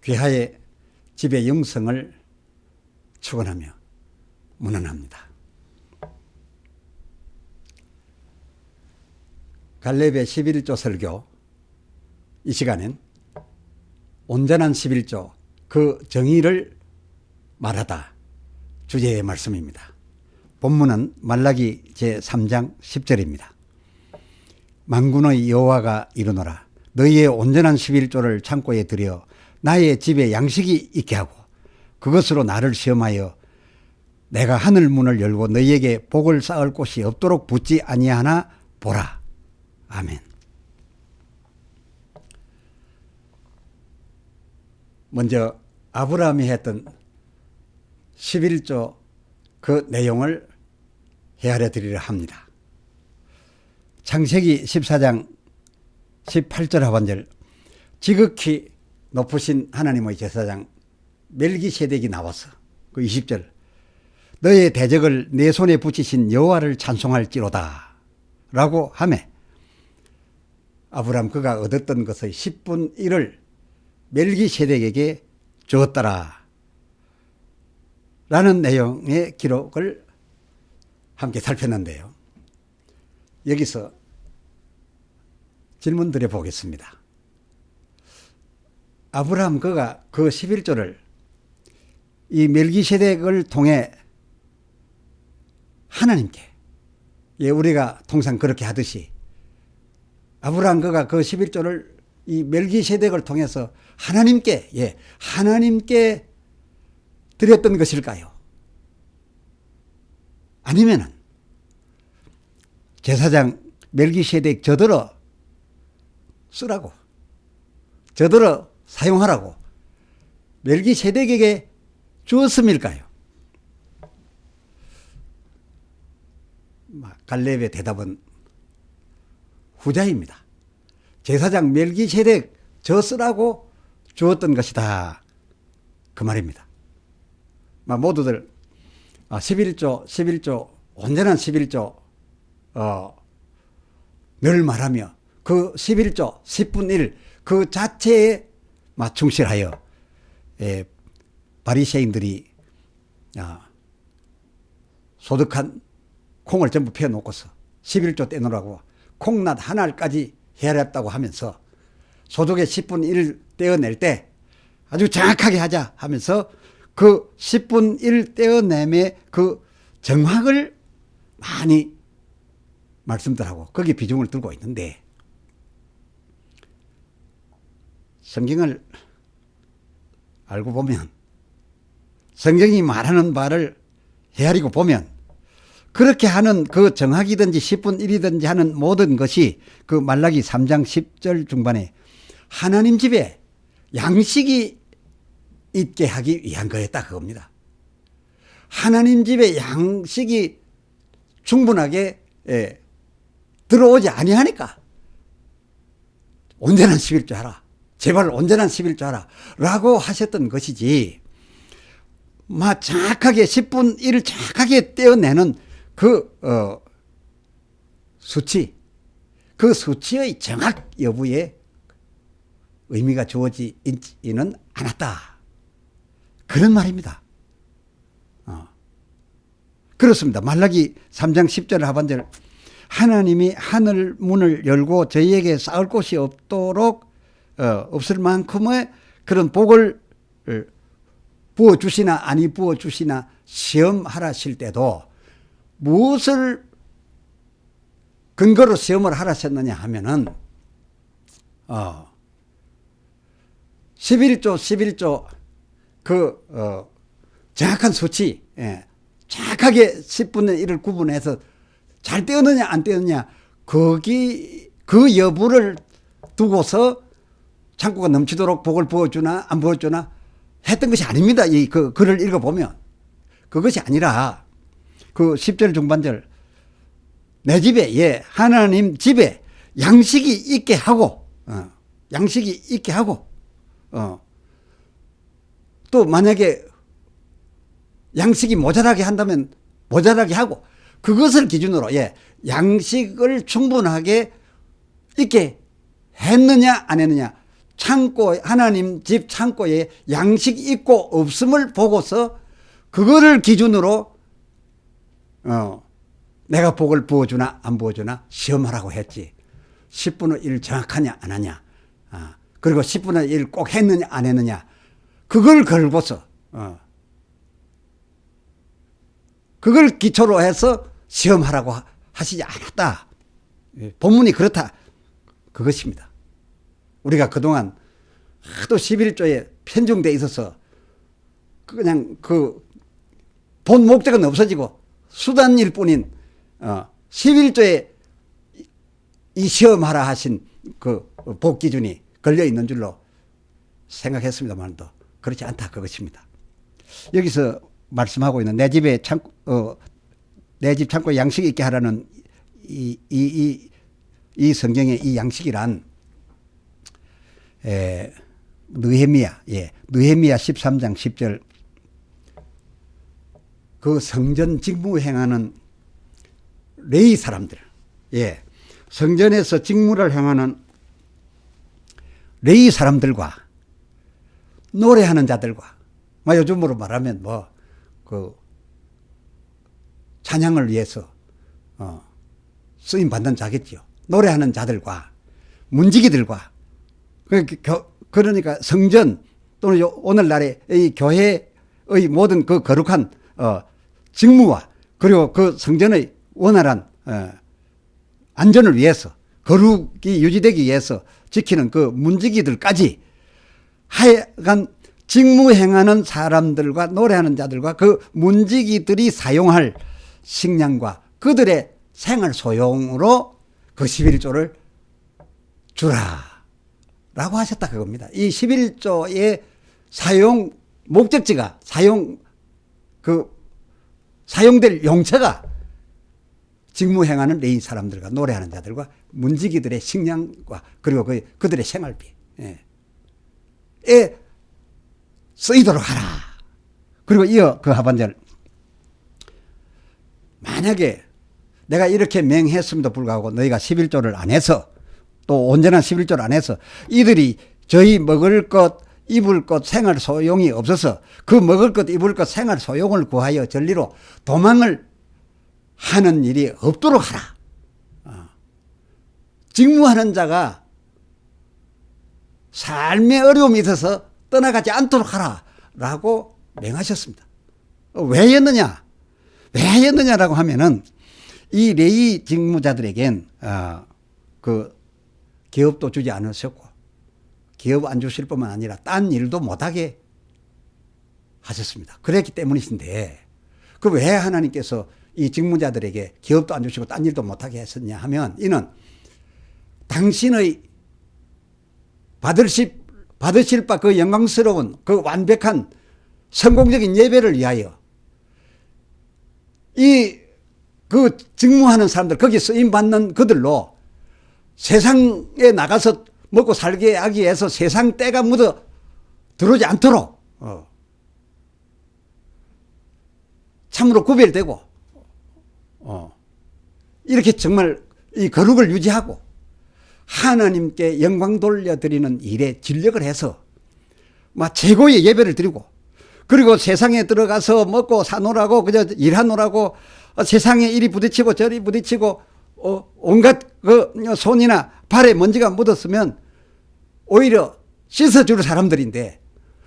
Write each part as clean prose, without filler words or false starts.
귀하의 집의 영성을 축원하며 문안합니다. 갈렙의 11조 설교, 이 시간엔 온전한 11조 그 정의를 말하다 주제의 말씀입니다. 본문은 말라기 제3장 10절입니다. 만군의 여호와가 이르노라. 너희의 온전한 11조를 창고에 들여 나의 집에 양식이 있게 하고 그것으로 나를 시험하여 내가 하늘 문을 열고 너희에게 복을 쌓을 곳이 없도록 붙지 아니하나 보라. 아멘. 먼저 아브라함이 했던 11조 그 내용을 헤아려 드리려 합니다. 창세기 14장 18절 하반절, 지극히 높으신 하나님의 제사장 멜기세덱이 나와서 그 20절, 너의 대적을 내 손에 붙이신 여호와를 찬송할지로다 라고 하매 아브라함 그가 얻었던 것의 10분 1을 멜기세덱에게 주었더라 라는 내용의 기록을 함께 살폈는데요. 여기서 질문 드려보겠습니다. 아브라함 그가 그 11조를 이 멜기세덱을 통해 하나님께, 예, 우리가 통상 그렇게 하듯이 아브라함 그가 그 11조를 이 멜기세덱을 통해서 하나님께, 예, 하나님께 드렸던 것일까요? 아니면은 제사장 멜기세덱 저더러 쓰라고, 저더러 사용하라고 멜기세덱에게 주었음일까요? 갈렙의 대답은 후자입니다. 제사장 멜기세덱 저 쓰라고 주었던 것이다, 그 말입니다. 모두들 11조 온전한 11조 늘 말하며 그 11조 10분 1 그 자체에 충실하여 바리새인들이 소득한 콩을 전부 펴놓고서 11조 떼놓으라고 콩낫 하나까지 헤아렸다고 하면서 소득의 10분 1을 떼어낼 때 아주 정확하게 하자 하면서 그 10분 1 떼어냄의 그 정확을 많이 말씀들하고 거기에 비중을 두고 있는데, 성경을 알고 보면, 성경이 말하는 바를 헤아리고 보면 그렇게 하는 그 정확이든지 10분 1이든지 하는 모든 것이 그 말라기 3장 10절 중반에 하나님 집에 양식이 있게 하기 위한 거였다, 그겁니다. 하나님 집에 양식이 충분하게 들어오지 아니하니까 온전한 11조 하라, 제발 온전한 11조 하라 라고 하셨던 것이지, 정확하게 10분 1을 정확하게 떼어내는 그 수치, 그 수치의 정확 여부에 의미가 주어지지는 않았다, 그런 말입니다. 그렇습니다. 말라기 3장 10절 하반절, 하나님이 하늘 문을 열고 저희에게 쌓을 곳이 없도록 없을 만큼의 그런 복을 부어주시나 아니 부어주시나 시험하라실 때도 무엇을 근거로 시험을 하라셨느냐 하면은 11조 그 정확한 수치, 정확하게 10분의 1을 구분해서 잘 떼었느냐 안 떼었느냐, 거기 그 여부를 두고서 창고가 넘치도록 복을 부어주나 안 부어주나 했던 것이 아닙니다. 이 그 글을 읽어보면 그것이 아니라 그 10절 중반절, 내 집에, 하나님 집에 양식이 있게 하고, 양식이 있게 하고, 또 만약에 양식이 모자라게 한다면 모자라게 하고, 그것을 기준으로 양식을 충분하게 있게 했느냐 안 했느냐, 창고, 하나님 집 창고에 양식 있고 없음을 보고서 그거를 기준으로 내가 복을 부어주나 안 부어주나 시험하라고 했지. 10분의 1 정확하냐 안 하냐, 그리고 10분의 1 꼭 했느냐 안 했느냐, 그걸 걸고서 그걸 기초로 해서 시험하라고 하시지 않았다. 본문이 그렇다, 그것입니다. 우리가 그동안 하도 11조에 편중되어 있어서 그냥 그 본 목적은 없어지고 수단일 뿐인 11조에 이 시험하라 하신 그 복 기준이 걸려 있는 줄로 생각했습니다만도 그렇지 않다, 그것입니다. 여기서 말씀하고 있는 내 집에 내 집 창고에 양식이 있게 하라는 이 성경의 이 양식이란 느헤미야 13장 10절 그 성전 직무 행하는 레위 사람들, 성전에서 직무를 행하는 레위 사람들과 노래하는 자들과, 요즘으로 말하면 그 찬양을 위해서 쓰임 받는 자겠죠. 노래하는 자들과 문지기들과, 그러니까 성전 또는 오늘날의 이 교회의 모든 그 거룩한 직무와 그리고 그 성전의 원활한 안전을 위해서, 거룩이 유지되기 위해서 지키는 그 문지기들까지 하여간 직무 행하는 사람들과 노래하는 자들과 그 문지기들이 사용할 식량과 그들의 생활 소용으로 그 11조를 주라 라고 하셨다, 그겁니다. 이 11조의 사용 목적지가, 사용될 용처가 직무 행하는 레위 사람들과 노래하는 자들과 문지기들의 식량과 그리고 그들의 생활비에 쓰이도록 하라. 그리고 이어 그 하반절, 만약에 내가 이렇게 맹했음에도 불구하고 너희가 11조를 안 해서, 또 온전한 11조를 안 해서 이들이 저희 먹을 것 입을 것 생활 소용이 없어서 그 먹을 것 입을 것 생활 소용을 구하여 전리로 도망을 하는 일이 없도록 하라. 직무하는 자가 삶의 어려움이 있어서 떠나가지 않도록 하라 라고 명하셨습니다. 왜였느냐라고 하면은 이 레위 직무자들에겐 그 기업도 주지 않으셨고 기업 안 주실 뿐만 아니라 딴 일도 못하게 하셨습니다. 그랬기 때문이신데, 그 왜 하나님께서 이 직무자들에게 기업도 안 주시고 딴 일도 못하게 했었냐 하면, 이는 당신의 받으실 바 그 영광스러운 그 완벽한 성공적인 예배를 위하여 그 직무하는 사람들, 거기 쓰임받는 그들로 세상에 나가서 먹고 살게 하기 위해서 세상 때가 묻어 들어오지 않도록 참으로 구별되고 이렇게 정말 이 거룩을 유지하고 하나님께 영광 돌려드리는 일에 진력을 해서 최고의 예배를 드리고, 그리고 세상에 들어가서 먹고 사노라고 그저 일하노라고 세상에 이리 부딪히고 저리 부딪히고 온갖 그 손이나 발에 먼지가 묻었으면 오히려 씻어줄 사람들인데,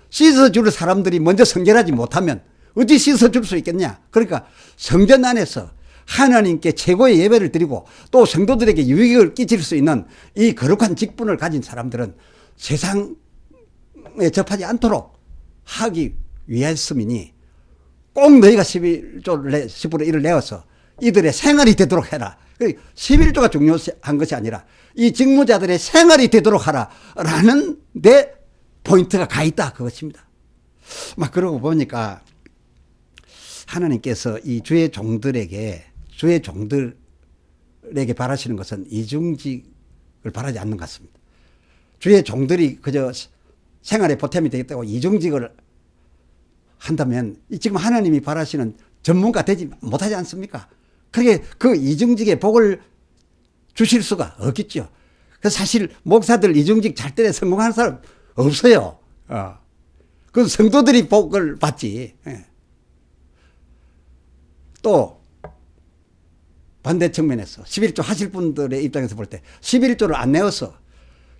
씻어줄 사람들이 먼저 성결하지 못하면 어디 씻어줄 수 있겠냐. 그러니까 성전 안에서 하나님께 최고의 예배를 드리고 또 성도들에게 유익을 끼칠 수 있는 이 거룩한 직분을 가진 사람들은 세상에 접하지 않도록 하기 위해서이니 꼭 너희가 11조를 10분의 1을 내어서 이들의 생활이 되도록 해라. 11조가 중요한 것이 아니라 이 직무자들의 생활이 되도록 하라라는 데 포인트가 가 있다, 그것입니다. 그러고 보니까 하나님께서 이 주의 종들에게 바라시는 것은 이중직을 바라지 않는 것 같습니다. 주의 종들이 그저 생활에 보탬이 되겠다고 이중직을 한다면 지금 하나님이 바라시는 전문가 되지 못하지 않습니까? 그게 그 이중직의 복을 주실 수가 없겠죠. 그 사실 목사들 이중직 잘 때 성공하는 사람 없어요. 그 성도들이 복을 받지. 예. 또 반대 측면에서 11조 하실 분들의 입장에서 볼 때 11조를 안 내어서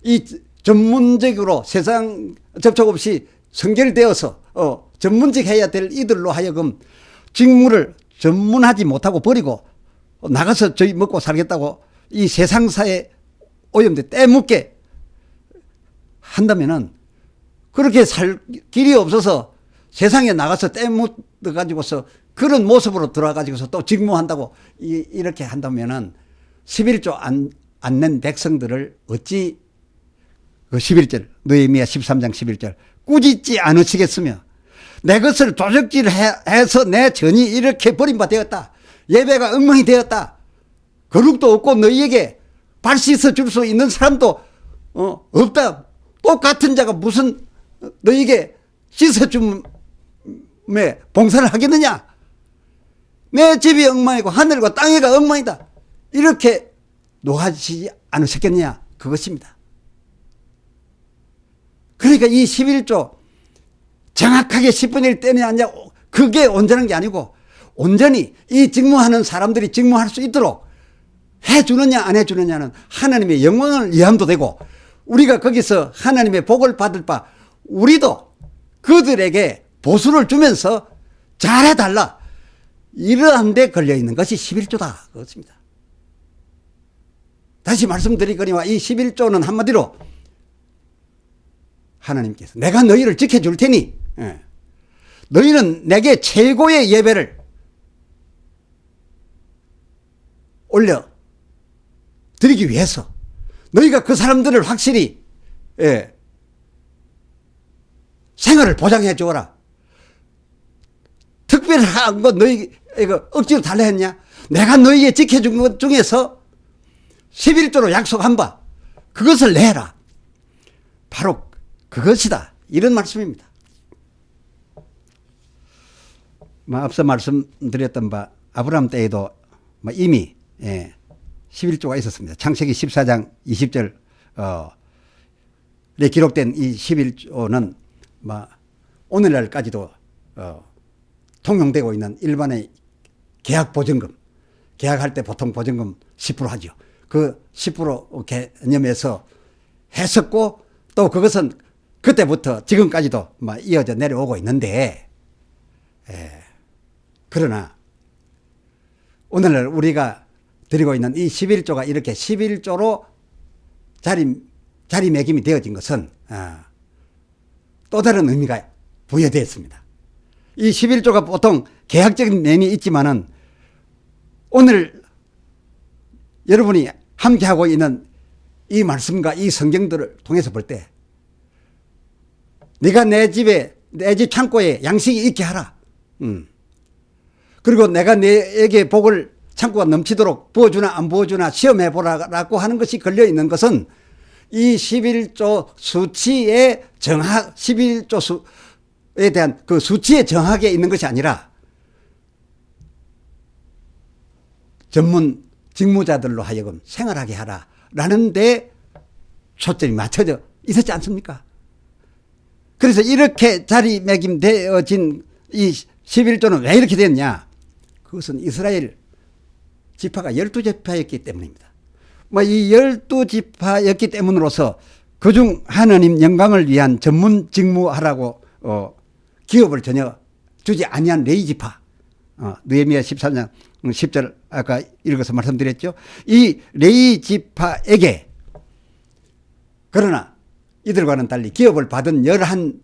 이 전문적으로 세상 접촉 없이 선결되어서 전문직 해야 될 이들로 하여금 직무를 전문하지 못하고 버리고 나가서 저희 먹고 살겠다고 이 세상사에 오염돼 떼묻게 한다면은 그렇게 살 길이 없어서 세상에 나가서 떼묻어 가지고서 그런 모습으로 들어가지고서 또 직무한다고 이렇게 한다면은 11조 안 낸 백성들을 어찌 그 11절 느헤미야 13장 11절 꾸짖지 않으시겠으며 내 것을 도적질해서 내 전이 이렇게 버림바 되었다. 예배가 엉망이 되었다. 거룩도 없고 너희에게 발 씻어 줄 수 있는 사람도 없다. 똑같은 자가 무슨 너희에게 씻어줌에 봉사를 하겠느냐. 내 집이 엉망이고 하늘과 땅이가 엉망이다. 이렇게 노하시지 않으셨겠느냐. 그것입니다. 그러니까 이 11조 정확하게 10분의 1 떼냐 안 떼냐 그게 온전한 게 아니고 온전히 이 직무하는 사람들이 직무할 수 있도록 해주느냐 안 해주느냐는 하나님의 영광을 위함도 되고 우리가 거기서 하나님의 복을 받을 바 우리도 그들에게 보수를 주면서 잘해달라. 이러한 데 걸려있는 것이 11조다. 그렇습니다. 다시 말씀드리거니와 이 11조는 한마디로 하나님께서 내가 너희를 지켜줄 테니 너희는 내게 최고의 예배를 올려 드리기 위해서 너희가 그 사람들을 확실히 생활을 보장해 주어라. 특별한 거 너희 억지로 달라 했냐? 내가 너희에 지켜준 것 중에서 11조로 약속한 바 그것을 내라. 바로 그것이다. 이런 말씀입니다. 앞서 말씀드렸던 바 아브라함 때에도 이미 11조가 있었습니다. 창세기 14장 20절에 기록된 이 11조는 오늘날까지도 통용되고 있는 일반의 계약보증금, 계약할 때 보통 보증금 10% 하죠. 그 10% 개념에서 했었고 또 그것은 그때부터 지금까지도 이어져 내려오고 있는데 그러나 오늘날 우리가 드리고 있는 이 11조가 이렇게 11조로 자리매김이 되어진 것은 또 다른 의미가 부여되었습니다. 이 11조가 보통 계약적인 면이 있지만은 오늘 여러분이 함께하고 있는 이 말씀과 이 성경들을 통해서 볼 때 네가 내 집 창고에 양식이 있게 하라. 그리고 내가 내게 복을 창고가 넘치도록 부어주나 안 부어주나 시험해보라고 하는 것이 걸려있는 것은 이 11조 수치의 11조 수에 대한 그 수치에 정하게 있는 것이 아니라 전문 직무자들로 하여금 생활하게 하라라는 데 초점이 맞춰져 있었지 않습니까? 그래서 이렇게 자리매김되어진 이 11조는 왜 이렇게 됐냐? 그것은 이스라엘 지파가 12지파였기 때문입니다. 이 12지파였기 때문으로서 그중 하나님 영광을 위한 전문 직무하라고 기업을 전혀 주지 아니한 레위 지파, 느헤미야 13장 10절 아까 읽어서 말씀드렸죠. 이 레위 지파에게 그러나 이들과는 달리 기업을 받은 11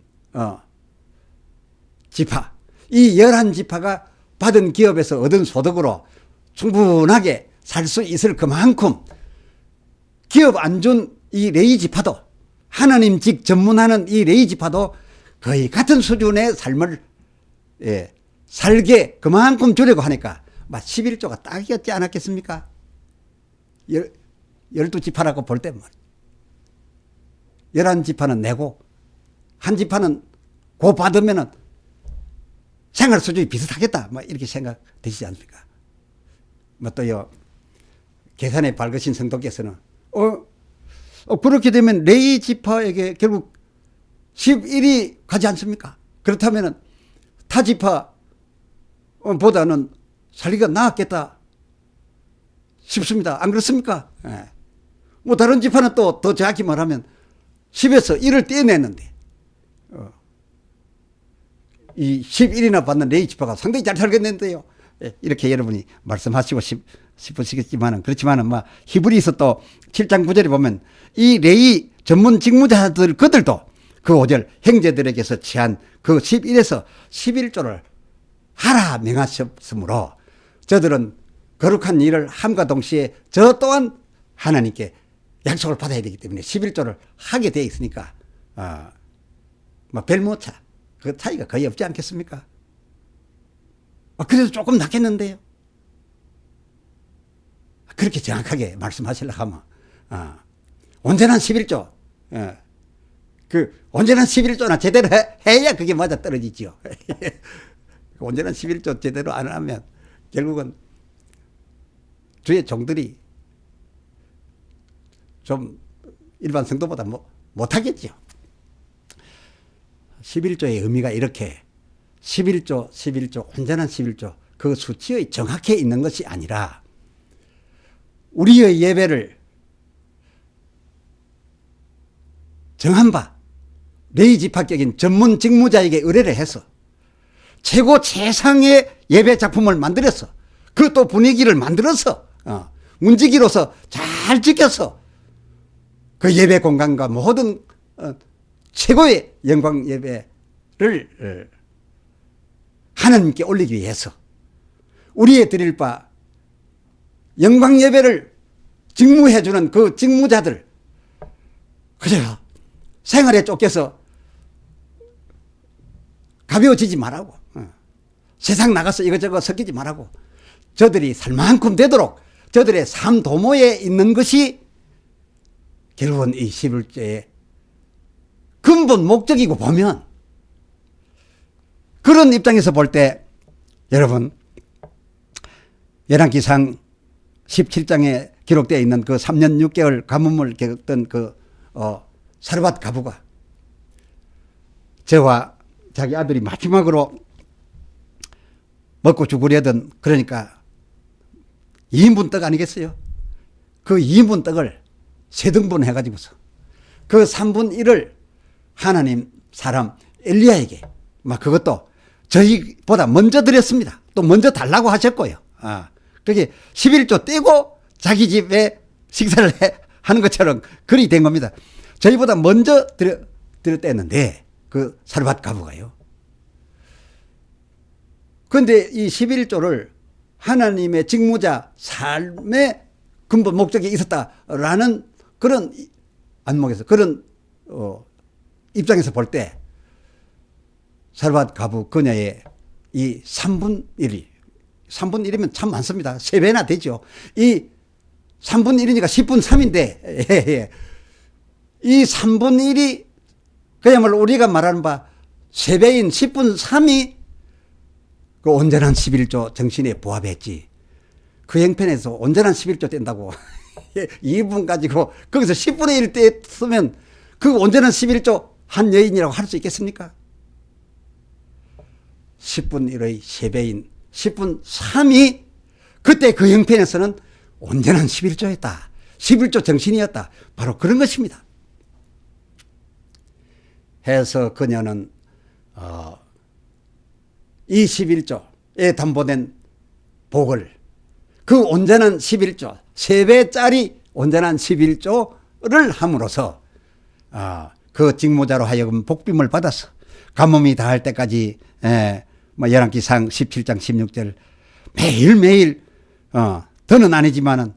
지파, 이 11 지파가 받은 기업에서 얻은 소득으로 충분하게 살 수 있을 그만큼 기업 안 준 이 레위 지파도 하나님직 전문하는 이 레위 지파도 거의 같은 수준의 삶을 살게 그만큼 주려고 하니까 11조가 딱이었지 않았겠습니까? 12지파라고 볼 때 11지파는 내고 한 지파는 고 받으면은 생활 수준이 비슷하겠다. 이렇게 생각되시지 않습니까? 또요, 계산에 밝으신 성도께서는, 그렇게 되면 레위 지파에게 결국 11이 가지 않습니까? 그렇다면 타 지파보다는 살기가 나았겠다 싶습니다. 안 그렇습니까? 예. 뭐 다른 지파는 또 더 정확히 말하면 10에서 1을 떼어냈는데 이 11이나 받는 레위 지파가 상당히 잘 살겠는데요. 예, 이렇게 여러분이 말씀하시고 싶으시겠지만은 그렇지만은 막 히브리서 또 7장 9절에 보면 이 레위 전문 직무자들 그들도 그 5절 형제들에게서 취한 그 11에서 11조를 하라 명하셨으므로 저들은 거룩한 일을 함과 동시에 저 또한 하나님께 약속을 받아야 되기 때문에 11조를 하게 되어 있으니까 뭐 별모차 그 차이가 거의 없지 않겠습니까? 그래도 조금 낫겠는데요. 그렇게 정확하게 말씀하시려고 하면 온전한 11조 그 온전한 11조나 제대로 해야 그게 맞아 떨어지죠. 온전한 11조 제대로 안 하면 결국은 주의 종들이 좀 일반 성도보다 못하겠죠. 11조의 의미가 이렇게 11조 온전한 11조 그 수치의 정확해 있는 것이 아니라 우리의 예배를 정한 바 레위 지파격인 전문 직무자에게 의뢰를 해서 최고 최상의 예배 작품을 만들어서 그 또 분위기를 만들어서 문지기로서 잘 지켜서 그 예배 공간과 모든 최고의 영광 예배를 하나님께 올리기 위해서 우리의 드릴 바 영광 예배를 직무해 주는 그 직무자들 그래요. 생활에 쫓겨서 가벼워지지 말라고 세상 나가서 이것저것 섞이지 말라고 저들이 살만큼 되도록 저들의 삶 도모에 있는 것이 결국은 이 11조의 근본 목적이고 보면 그런 입장에서 볼 때 여러분 열왕기상 17장에 기록되어 있는 그 3년 6개월 가뭄을 겪었던 그 사르밧 가부가 저와 자기 아들이 마지막으로 먹고 죽으려던 그러니까 2인분 떡 아니겠어요? 그 2인분 떡을 3등분 해가지고서 그 3분 1을 하나님 사람 엘리야에게 막 그것도 저희보다 먼저 드렸습니다. 또 먼저 달라고 하셨고요. 그게 11조 떼고 자기 집에 식사를 하는 것처럼 그리 된 겁니다. 저희보다 먼저 드렸댔는데 그 사르밧 가부가요. 그런데 이 11조를 하나님의 직무자 삶의 근본 목적이 있었다라는 그런 안목에서 그런 입장에서 볼 때 사르밧 가부 그녀의 이 3분 1이 3분 1이면 참 많습니다. 3배나 되죠. 이 3분 1이니까 10분 3인데 이 3분 1이 그야말로 우리가 말하는 바 3배인 10분 3이 그 온전한 11조 정신에 부합했지. 그 형편에서 온전한 11조 뗀다고 2분 가지고 거기서 10분의 1 뗐으면 그 온전한 11조 한 여인이라고 할 수 있겠습니까? 10분 1의 3배인 10분 3이 그때 그 형편에서는 온전한 11조였다. 11조 정신이었다. 바로 그런 것입니다. 해서 그녀는 이 11조에 담보된 복을 그 온전한 11조 3배짜리 온전한 11조를 함으로써 그 직무자로 하여금 복빔을 받아서 가뭄이 다할 때까지 열왕기상 17장 16절 매일매일 더는 아니지만은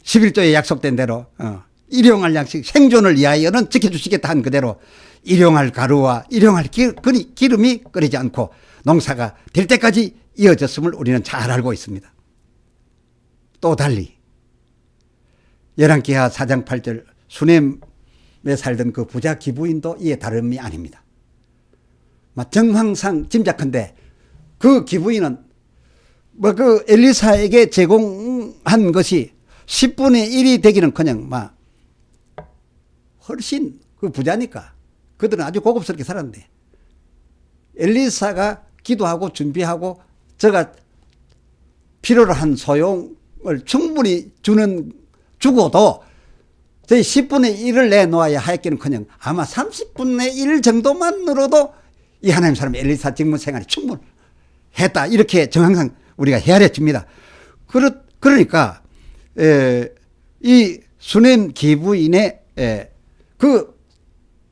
11조에 약속된 대로 일용할 양식 생존을 위하여는 지켜주시겠다 한 그대로 일용할 가루와 일용할 기름이 끓이지 않고 농사가 될 때까지 이어졌음을 우리는 잘 알고 있습니다. 또 달리 열왕기하 4장 8절 수넴에 살던 그 부자 기부인도 이에 다름이 아닙니다. 정황상 짐작한데 그 기부인은 그 엘리사에게 제공한 것이 10분의 1이 되기는 그냥 훨씬 그 부자니까 그들은 아주 고급스럽게 살았는데 엘리사가 기도하고 준비하고 저가 필요로 한 소용을 충분히 주고도 저희 10분의 1을 내놓아야 하였기는커녕 아마 30분의 1 정도만으로도 이 하나님 사람 엘리사 직무 생활이 충분했다. 이렇게 정황상 우리가 헤아려집니다. 그러니까 이 수냄 기부인의 그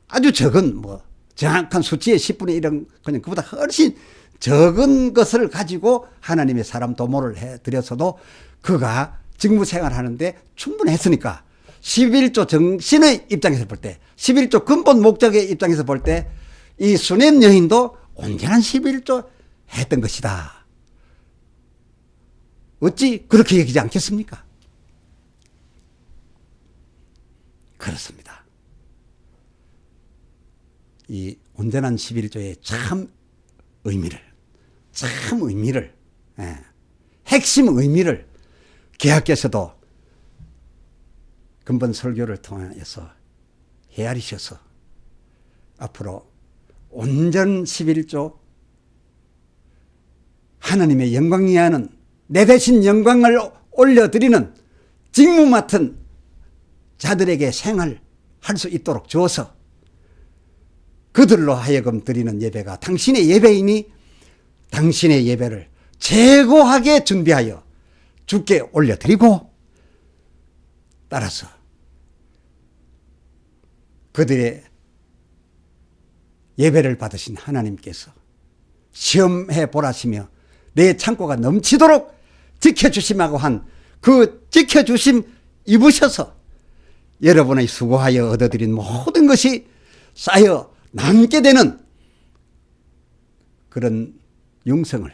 아주 적은 뭐 정확한 수치의 10분의 1은 그냥 그보다 훨씬 적은 것을 가지고 하나님의 사람 도모를 해드렸어도 그가 직무 생활하는데 충분했으니까 11조 정신의 입장에서 볼 때 11조 근본 목적의 입장에서 볼 때 이 수냄 여인도 온전한 11조 했던 것이다. 어찌 그렇게 얘기하지 않겠습니까? 그렇습니다. 이 온전한 11조의 참 의미를 핵심 의미를 개학께서도 근본 설교를 통해서 헤아리셔서 앞으로 온전 11조 하나님의 영광 이하는 내 대신 영광을 올려드리는 직무 맡은 자들에게 생활할 수 있도록 주어서 그들로 하여금 드리는 예배가 당신의 예배이니 당신의 예배를 최고하게 준비하여 주께 올려드리고 따라서 그들의 예배를 받으신 하나님께서 시험해 보라시며 내 창고가 넘치도록 지켜주심하고 한 그 지켜주심 입으셔서 여러분의 수고하여 얻어들인 모든 것이 쌓여 남게 되는 그런 영성을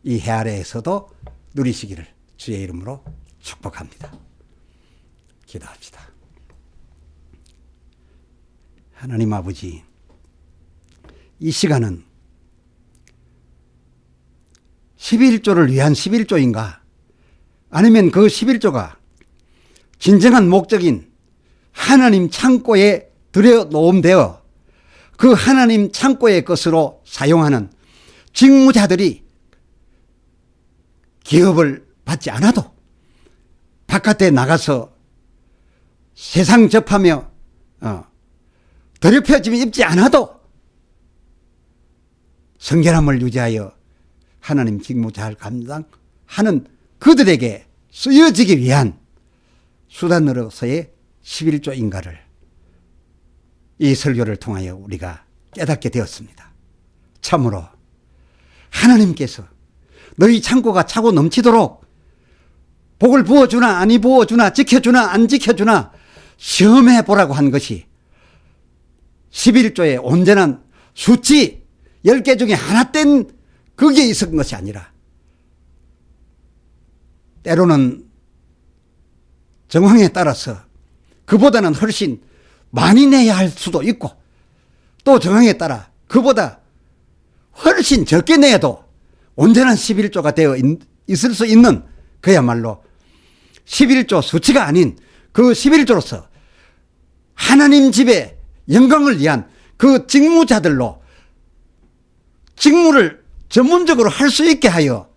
이 해 아래에서도 누리시기를 주의 이름으로 축복합니다. 기도합시다. 하나님 아버지, 이 시간은 11조를 위한 11조인가 아니면 그 11조가 진정한 목적인 하나님 창고에 들여놓음되어 그 하나님 창고의 것으로 사용하는 직무자들이 기업을 받지 않아도 바깥에 나가서 세상 접하며 더럽혀짐 입지 않아도 성결함을 유지하여 하나님 직무 잘 감당하는 그들에게 쓰여지기 위한 수단으로서의 11조인가를 이 설교를 통하여 우리가 깨닫게 되었습니다. 참으로 하나님께서 너희 창고가 차고 넘치도록 복을 부어주나 아니 부어주나 지켜주나 안 지켜주나 시험해 보라고 한 것이 11조의 온전한 수치 10개 중에 하나 뗀 그게 있었던 것이 아니라 때로는 정황에 따라서 그보다는 훨씬 많이 내야 할 수도 있고 또 정황에 따라 그보다 훨씬 적게 내도 온전한 11조가 되어 있을 수 있는 그야말로 11조 수치가 아닌 그 11조로서 하나님 집의 영광을 위한 그 직무자들로 직무를 전문적으로 할 수 있게 하여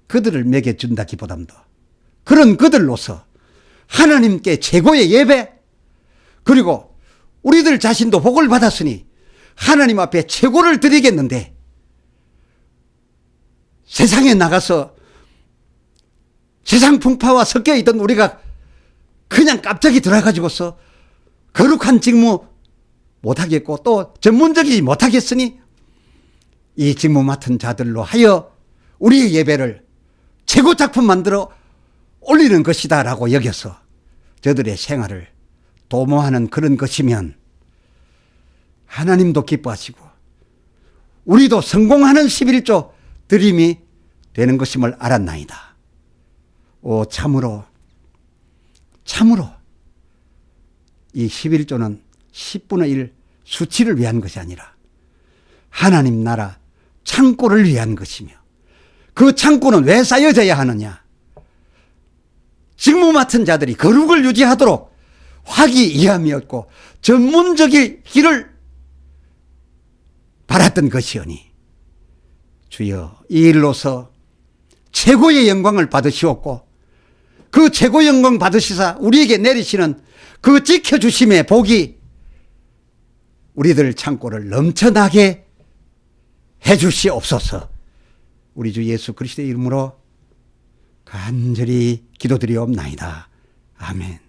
그들을 먹여준다기보다도 그런 그들로서 하나님께 최고의 예배 그리고 우리들 자신도 복을 받았으니 하나님 앞에 최고를 드리겠는데 세상에 나가서 세상 풍파와 섞여 있던 우리가 그냥 갑자기 들어가지고서 거룩한 직무 못하겠고 또 전문적이지 못하겠으니 이 직무 맡은 자들로 하여 우리의 예배를 최고 작품 만들어 올리는 것이다 라고 여겨서 저들의 생활을 도모하는 그런 것이면 하나님도 기뻐하시고 우리도 성공하는 11조 드림이 되는 것임을 알았나이다. 오 참으로 이 11조는 10분의 1 수치를 위한 것이 아니라 하나님 나라 창고를 위한 것이며 그 창고는 왜 쌓여져야 하느냐. 직무 맡은 자들이 거룩을 유지하도록 화기애애함이었고 전문적이기를 바랐던 것이오니 주여 이 일로서 최고의 영광을 받으시옵고 그 최고 영광 받으시사 우리에게 내리시는 그 지켜주심의 복이 우리들 창고를 넘쳐나게 해주시옵소서. 우리 주 예수 그리스도의 이름으로 간절히 기도드리옵나이다. 아멘.